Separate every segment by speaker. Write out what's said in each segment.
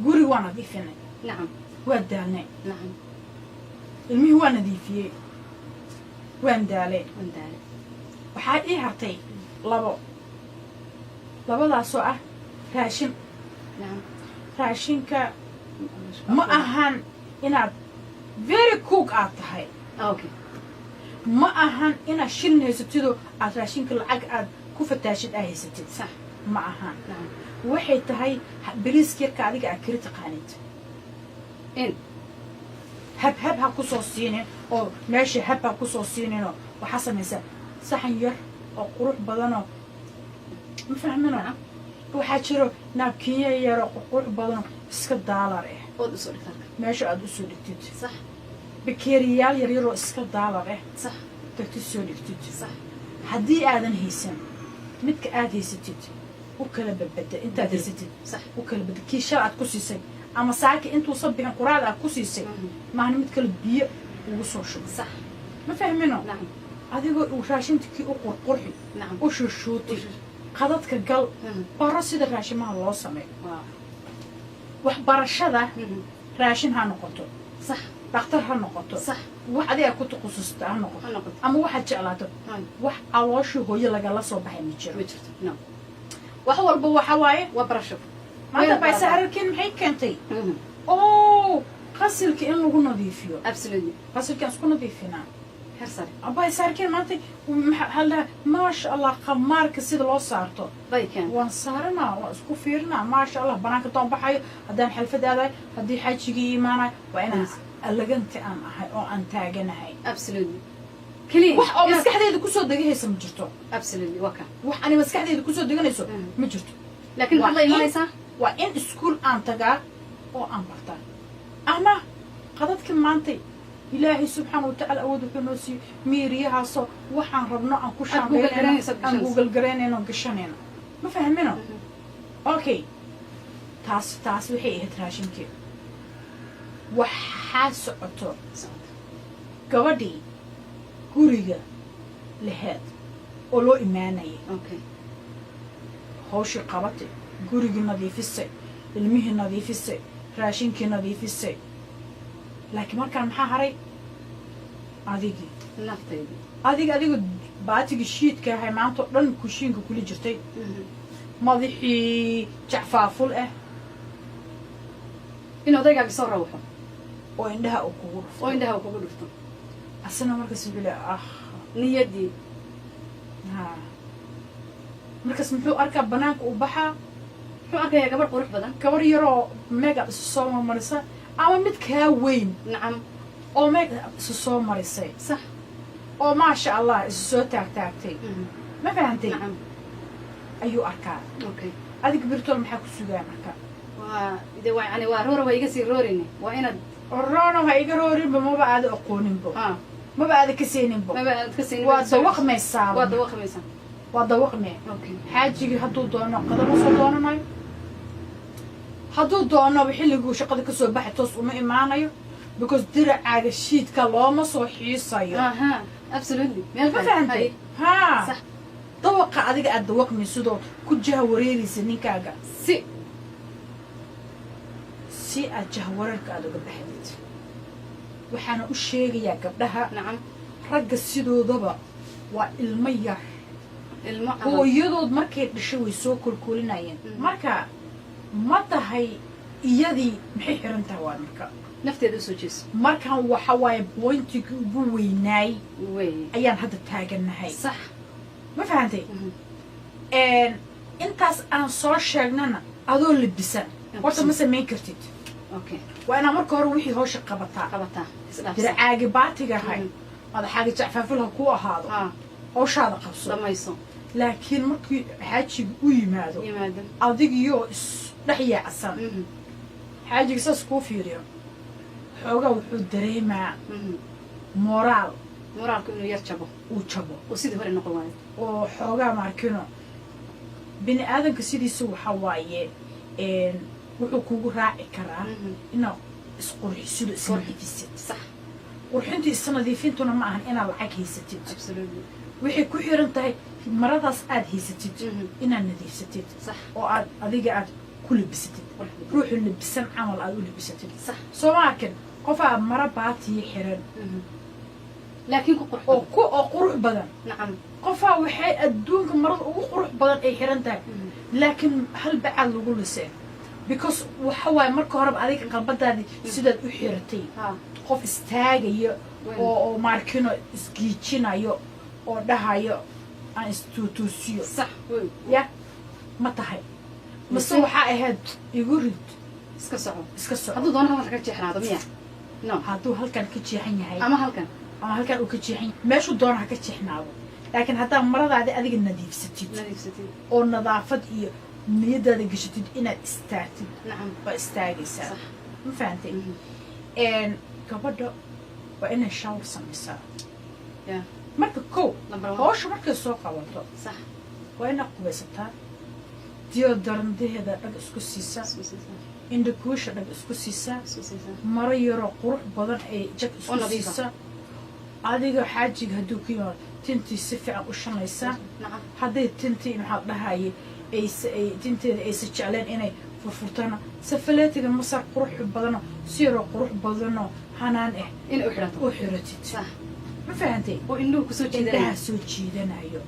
Speaker 1: قولي وانا ضيفنا
Speaker 2: نعم
Speaker 1: ودالنا
Speaker 2: نعم
Speaker 1: المي وانا ضيفيه واندالي
Speaker 2: وندالي
Speaker 1: waxaa ii hartay labadaasoo ah raashin
Speaker 2: نعم
Speaker 1: raashinka ma ahan inaad very cook aad tahay
Speaker 2: اوكي
Speaker 1: ma ahan inaad shilin haysatidoo aad raashinka lacag aad ku fataashid aad haysatid
Speaker 2: صح
Speaker 1: ma ahan
Speaker 2: نعم
Speaker 1: waxay tahay bariiska yarka adiga aad kari taqaanid
Speaker 2: ان
Speaker 1: habhab ha ku soo siinin oo meesha hab ha ku soo siininoo waxaa samaysaa saxan yar oo qurux badanoo ma fahmino waxaa jiro naabkinya yaroo qurux badanoo iska daalar ah
Speaker 2: اود اسو دكتور
Speaker 1: meesha aad u soo dhigtid
Speaker 2: صح
Speaker 1: bakeeriyaal yar yaroo iska daalar ah
Speaker 2: صح
Speaker 1: tagtid soo dhigtid
Speaker 2: صح
Speaker 1: haddii aadan haysan midka aad haysatid u kala badbada intaad haysatid
Speaker 2: صح
Speaker 1: u kala badda kii shal aad ku siisay ama saaki intuusan bixin quraad aad ku siisay maahna mid kale biyo ugu soo shubo
Speaker 2: صح
Speaker 1: ma fahmino
Speaker 2: نعم
Speaker 1: adigoo uu raashintikii u qurqurxi
Speaker 2: نعم
Speaker 1: u shushuuti qadadka gal baro sida raashimaha loo sameeyo
Speaker 2: واو
Speaker 1: waxbarashada raashin ha noqoto
Speaker 2: صح
Speaker 1: dhakhtar ha noqoto
Speaker 2: صح
Speaker 1: wax adiga ku takhasustaa ha noqoto
Speaker 2: نقد
Speaker 1: ama waxaad jeclaato
Speaker 2: هاي
Speaker 1: wax calooshii hooyo lagala soo baxay ma jiro
Speaker 2: وجرت نعم
Speaker 1: wax walba waxa waaye
Speaker 2: وبرشف
Speaker 1: maanta bayse hararkiin maxay keentay oo qasilka in lagu nadiifiyo
Speaker 2: ابسولوتلي
Speaker 1: qasilkaan isku nadiifinaa
Speaker 2: هرسري
Speaker 1: bayse hararkiin maanta haldaa maasha allah khamaarka sida loo saarto
Speaker 2: باي كان
Speaker 1: waan saaranaa waan isku fiirinaa maasha allah banaanka toon baxayo haddaan xalfad aadahay haddii xajigii imaanayo waa inaan allaganti aan ahay oo aan taaganahay
Speaker 2: ابسولوتلي كلين
Speaker 1: wax oo maskaxdeeda kusoo degahaysa ma jirto
Speaker 2: ابسولوتلي وكا
Speaker 1: wax ani maskaxdeeda kusoo deganayso ma jirto
Speaker 2: لكن
Speaker 1: waa
Speaker 2: والله
Speaker 1: in-
Speaker 2: ما يسا
Speaker 1: waa in iskuul aan tagaa oo aan bartaa ama qadadka maantay ilaahay subxaana watacaala awood wuxuu noo siiyey miiriyahaasoo waxaan rabno aan ku
Speaker 2: Google-garaynayso,
Speaker 1: aan google garaynayno gashanayno ma fahmino okay taas waxay ahayd raashinkii waxaa socoto gabadhii guriga laheed oo loo imaanayay
Speaker 2: اوكي
Speaker 1: hawshii qabatay gurigii nadiifisay ilmihii nadiifisay raashinkii nadiifisay laakiin markaan maxaa haray adigii
Speaker 2: نفتيدي
Speaker 1: adiga baatigii shiidka ahay maanta oo dhan kushiinka kula jirtay madaxii jacfaaful ah
Speaker 2: انه ضيقه بيصير روحه
Speaker 1: oo indhaha uu kugu dhufto
Speaker 2: وعندها وكبر دفتو
Speaker 1: asna markaas wuxuu leeyahay
Speaker 2: نيدي
Speaker 1: ha markaas muxuu arkaa banaanka uu baxaa
Speaker 2: شو اركا يا قبر قروح بدن
Speaker 1: gabar yaroo meegab isu soo marisa ama mid kaa weyn
Speaker 2: نعم
Speaker 1: oo meegab isu soo marisay
Speaker 2: صح
Speaker 1: oo maasha allah isu soo taagtaagtay ma fahantay
Speaker 2: نعم
Speaker 1: ayuu arkaa
Speaker 2: اوكي
Speaker 1: adiga birtool maxaa ku sugaa marka
Speaker 2: واذا يعني وارورا ويقسي روريني وانا
Speaker 1: oroono ha iga roorinba maba aada aqooninbo
Speaker 2: اه
Speaker 1: maba aada ka seeninbo
Speaker 2: ما بعد تكسين
Speaker 1: waa dawaqmaysaa
Speaker 2: waa dawaqmaysa
Speaker 1: waa dawaqmee
Speaker 2: okay
Speaker 1: xaajigii hadduu doono qadama soo doonanayo hadduu doonoba xilliguu shaqada kasoo baxay toos uma imaanayo because diracaaga shiidka looma soo xiisayo
Speaker 2: اها ابسولوتلي ما
Speaker 1: ma fahantay haa
Speaker 2: صح
Speaker 1: dawaqa adiga aad dawaqmaysidoo ku jaha wareeraysa ninkaaga
Speaker 2: سي
Speaker 1: si aad jahwareerka aad uga baxdid waxaana u sheegayaa gabdhaha
Speaker 2: نعم
Speaker 1: ragga sidoodaba waa ilmo yar
Speaker 2: المعظم
Speaker 1: hooyadood markay dhashay way soo kolkolinayeen marka ma tahay iyadii maxay xiran tahay waa marka
Speaker 2: نفتي سو جيس
Speaker 1: markan waxa waaye bointigii ugu weynaay
Speaker 2: وي
Speaker 1: ayaan hadda taaganahay
Speaker 2: صح
Speaker 1: ma fahantay intaas aan soo sheegnana adoo labisan horta ma samayn kartid
Speaker 2: اوكي
Speaker 1: waa inaa marka hore wixii hawsha qabataa
Speaker 2: قبطها اسلاف
Speaker 1: diracaagi baatiga ahay madaxaaga jacfaafil ha ku ahaado
Speaker 2: اه
Speaker 1: hawshaada qabso
Speaker 2: لما يصوم
Speaker 1: laakiin markii xaajiga u yimaado
Speaker 2: يمادن
Speaker 1: adigiyoo isdhex yaacsan xaajiga saas kuu fiiriyo xoogaa wuxuu dareemaa moraal
Speaker 2: moraalku inuu yar jabo
Speaker 1: uu jabo
Speaker 2: oo sidii hore noqon waayo
Speaker 1: oo xoogaa maarkino bini aadanka sidiisa waxaa waaye wuxuu kugu raaci karaa inaad isqurxisido isnadiifisid
Speaker 2: صح
Speaker 1: qurxintii isnadiifintuna ma ahan inaad lacag haysatid
Speaker 2: absolutely
Speaker 1: waxay ku xiran tahay maradaas aad haysatid inaad nadiifsatid
Speaker 2: صح
Speaker 1: oo aad adiga aad ku labisatid ruuxu labisan camal aad u labisatid
Speaker 2: صح
Speaker 1: soo ma arkin qofaa mara baatiyi xiran
Speaker 2: لكن قرح
Speaker 1: oo qurux badan
Speaker 2: نعم
Speaker 1: qofaa waxay adduunka marada ugu qurux badan ay xiran tahay laakiin hal bacaad lagu lisee because waxa waaye marka horeba adiga qalbadaadii sidaad u xiratay
Speaker 2: ها
Speaker 1: qof istaagayo oo maarkino isgiijinayo oo dhahayo aan istuutuusiyo
Speaker 2: صح وين
Speaker 1: ya ma tahay mase waxaa ahayd igu rid
Speaker 2: اسكا صعب
Speaker 1: iska soco
Speaker 2: هذا دونها ما ركعت شحنة مية نو
Speaker 1: hadduu halkan ka jeexan yahay
Speaker 2: أما هلكن
Speaker 1: ama halkan uu ka jeexan yahay meeshuu doona ha ka jeexnaado laakiin haddaa maradaadi adiga nadiifsatid
Speaker 2: نادي ستين
Speaker 1: oo nadaafad iyo niyadaada gashatid inaad istaagtid
Speaker 2: نعم
Speaker 1: waa istaagaysaa
Speaker 2: صح
Speaker 1: ma fahantay gabadha waa inay shawr samaysaa
Speaker 2: يا
Speaker 1: marka kow
Speaker 2: نمبر 1
Speaker 1: hawsha markay soo qabato
Speaker 2: صح
Speaker 1: waa inaad qubaysataa deodorandaheeda dhag isku siisaa indhakuusha dhag isku siisaa maro yaroo qurux badan ay jag isku siisaa adiga xaajiga hadduu ku yimaado tintii si fiican u shanaysaa
Speaker 2: نعم
Speaker 1: hadday tintii maxaa dhahaye ay tinteeda aysa jecleen inay furfurtana safaleetiga masar qurux badano si yaroo qurux badano hanaan ah
Speaker 2: إن أحرته
Speaker 1: u xiratid
Speaker 2: صح
Speaker 1: ma fahantay
Speaker 2: وإنه كسو جدا
Speaker 1: indhaha soo jiidanayo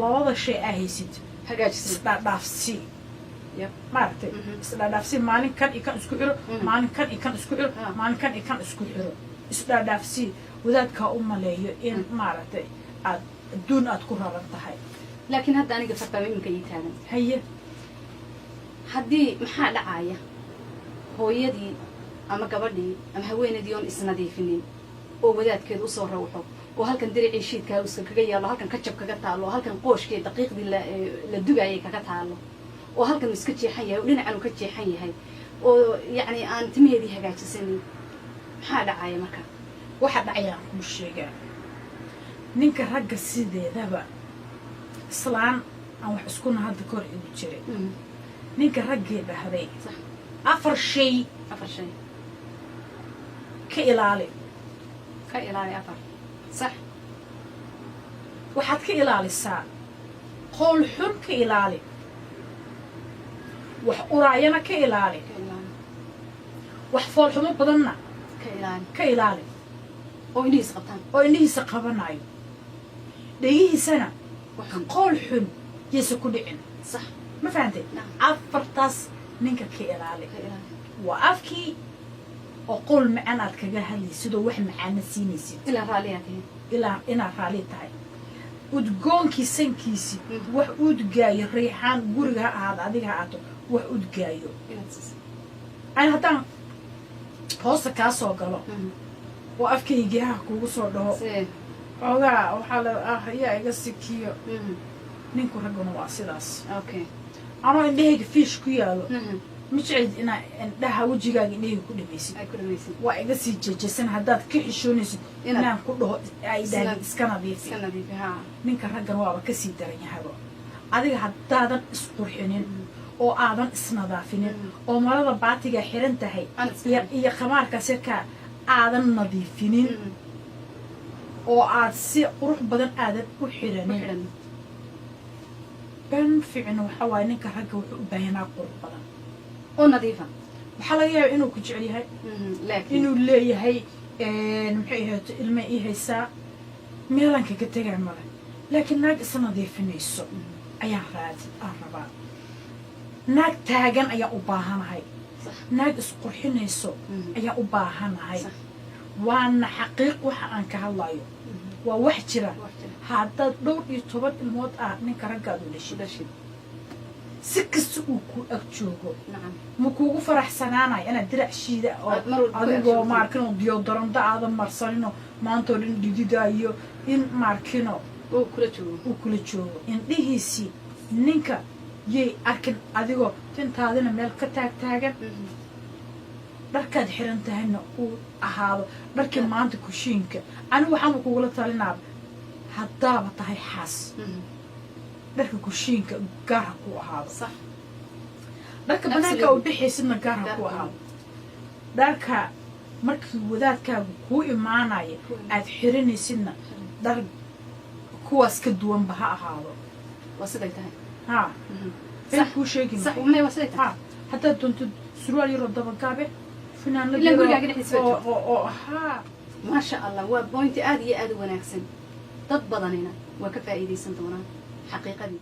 Speaker 1: labada shay aa haysid
Speaker 2: هجاج
Speaker 1: isdhaadhaafsi
Speaker 2: يب
Speaker 1: maaragtay isdhaadhaafsi maalin kan iyo kan isku xiro maalin kan iyo kan isku xiro maalin kan iyo kan isku xiro isdhaadhaafsi wadaadkaa u maleeyo in maaragtay aad adduun aad ku raran tahay
Speaker 2: لكن هذا أنا قفرت من كي يتعلم
Speaker 1: haye
Speaker 2: هدي محل عاية هو يدي أما قبلي أما هوين ديون إسناديفنين oo wadaadkeed u soo rawxo oo halkan diricii shiidka uu kaga yaalo halkan kajab kaga taalo halkan qooshkee daqiiqdii la dugayay kaga taalo oo halkan iska jeexan yahay dhinacan uu ka jeexan yahay oo yaani aan timeedii hagaajisanin maxaa dhacaya marka
Speaker 1: waxa dhacayaan kuu sheegaa ninka ragga sideedaba islaan aan wax iskuna hadda kor igu jiray ninka raggii dhahday
Speaker 2: صح
Speaker 1: 4 shay
Speaker 2: أفر شيء
Speaker 1: ka ilaali
Speaker 2: كإلى أفر صح
Speaker 1: waxaad ka ilaalisaa qowl xun ka ilaali wax uraayana ka ilaali
Speaker 2: كإلى
Speaker 1: wax foolxumo badanna
Speaker 2: كإلى
Speaker 1: ka ilaali
Speaker 2: أو إني سقطان
Speaker 1: oo indhihiisa qabanayo dhegihiisana
Speaker 2: وحن
Speaker 1: qowl xun yaysa ku dhicin
Speaker 2: صح
Speaker 1: ma fahantay
Speaker 2: نعم
Speaker 1: afartaas ninka ka ilaali
Speaker 2: كإلى
Speaker 1: waa afkii oo qowl macaan aad kaga hadlaysid oo wax macaana siinaysid
Speaker 2: إلى رالياته
Speaker 1: ilaa inaad raalli tahay udgoonkii sankiisii wax udgaayo riixaan guriga ha ahaado adiga ha ahaato wax udgaayo
Speaker 2: إلى تسس
Speaker 1: ani haddaan hoosta kaa soo galo oo afkaygii ha kugu soo dhaho
Speaker 2: سي
Speaker 1: xoogaa waxaa la yaa iga sikiyo ninku ragguna waa sidaas
Speaker 2: أوكي
Speaker 1: anoo indhahayga fiish ku yaalo ma jeclid inaa indhaha wejigaaga indhahayga ku dhamaysid
Speaker 2: أي كل ميسي
Speaker 1: waa iga sii jejesan haddaad ka xishoonaysid inaan ku dhaho ay dhahdid iska nadiifi
Speaker 2: سنة دي فيها
Speaker 1: ninka raggan waaba kasii daran yahaba adiga haddaadan isqurxinin oo aadan isnadaafinin oo marada baatiga xiran tahay iyo khamaarkaas yarkaa aadan nadiifinin oo aad si qurux badan aadan u xiranin
Speaker 2: وحرن
Speaker 1: ban fiicna waxa waaye ninka ragga wuxuu u baahanaa qurux badan
Speaker 2: ونظيفة
Speaker 1: waxaa laga yaaba inuu ku jecel yahay
Speaker 2: لكن
Speaker 1: inuu leeyahay maxay ahayd ilma ii haysaa meelaan kaga tegaa male laakiin naag isa nadiifinayso ayaan rabaa naag taagan ayaan u baahanahay
Speaker 2: صح
Speaker 1: naag isqurxinayso ayaan u baahanahay
Speaker 2: صح
Speaker 1: waana xaqiiq waxa aan ka hadlayo waa wax jira
Speaker 2: وحرن
Speaker 1: haddaad dhowr iyo 10 ilmood ah ninka raggaad u dhashid
Speaker 2: شدشد
Speaker 1: si kasta uu ku ag joogo
Speaker 2: نعم
Speaker 1: ma kuugu faraxsanaanaya inaad dirac shiida oo adigoo maarkino deodoranta aadan marsanino maantoo dhan dhididaayo in maarkino
Speaker 2: هو كل شيء
Speaker 1: uu kula joogo indhihiisii ninka yay arkin adigoo tintaadina meel ka taagtaagan dharkaad xiran tahayna uu ahaado dharkii maanta kushiinka anigu waxaanba kugula talinaaba haddaaba tahay xaas dharka kushiinka gaar ha ku ahaado
Speaker 2: صح
Speaker 1: dharka banaanka u bixaysidna gaar ha ku ahaado dharka markii wadaadkaagu kuu imaanaya aad xiranaysidna dhar kuwaas ka duwanba ha ahaado
Speaker 2: وصدقتها
Speaker 1: ها been kuu sheegi
Speaker 2: صح
Speaker 1: maayo
Speaker 2: وما وصدقتها
Speaker 1: ha haddaad doontid surwaal yaroo dabagaabe finaanad
Speaker 2: Ilaa gurigaaga dhexdiisa waa
Speaker 1: oo haa
Speaker 2: ما شاء الله وبوينتي آدي وناكسن ضد بدننا وكفائدي سنتونا حقيقة دي